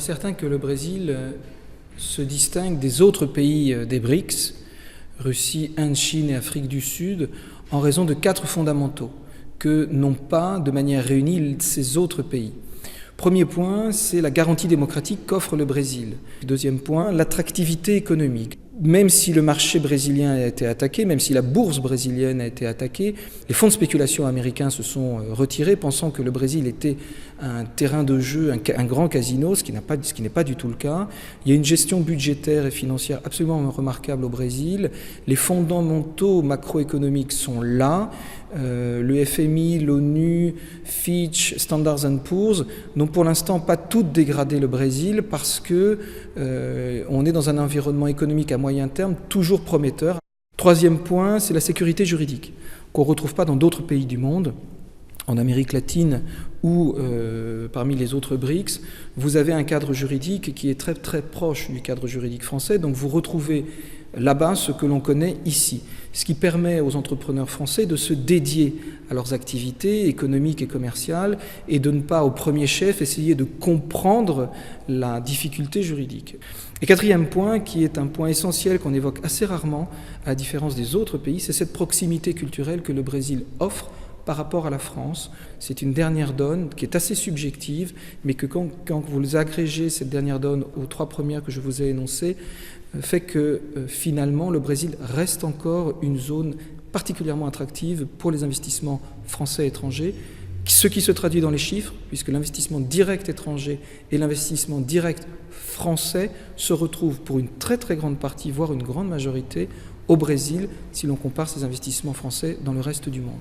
il est certain que le Brésil se distingue des autres pays des BRICS, Russie, Inde, Chine et Afrique du Sud, en raison de 4 fondamentaux que n'ont pas de manière réunie ces autres pays. Premier point, c'est la garantie démocratique qu'offre le Brésil. Deuxième point, l'attractivité économique. Même si le marché brésilien a été attaqué, même si la bourse brésilienne a été attaquée, les fonds de spéculation américains se sont retirés, pensant que le Brésil était un terrain de jeu, un grand casino, ce qui n'est pas du tout le cas. Il y a une gestion budgétaire et financière absolument remarquable au Brésil. Les fondamentaux macroéconomiques sont là. Le FMI, l'ONU, Fitch, Standard & Poor's n'ont pour l'instant pas toutes dégradé le Brésil parce que on est dans un environnement économique à moyen terme toujours prometteur. Troisième point, c'est la sécurité juridique qu'on ne retrouve pas dans d'autres pays du monde. En Amérique latine ou parmi les autres BRICS, vous avez un cadre juridique qui est très très proche du cadre juridique français, donc vous retrouvez là-bas ce que l'on connaît ici, ce qui permet aux entrepreneurs français de se dédier à leurs activités économiques et commerciales et de ne pas au premier chef essayer de comprendre la difficulté juridique. Et quatrième point, qui est un point essentiel qu'on évoque assez rarement, à la différence des autres pays, c'est cette proximité culturelle que le Brésil offre par rapport à la France. C'est une dernière donne qui est assez subjective, mais que quand vous agrégez cette dernière donne aux 3 premières que je vous ai énoncées, fait que finalement le Brésil reste encore une zone particulièrement attractive pour les investissements français et étrangers, ce qui se traduit dans les chiffres, puisque l'investissement direct étranger et l'investissement direct français se retrouvent pour une très très grande partie, voire une grande majorité, au Brésil, si l'on compare ces investissements français dans le reste du monde.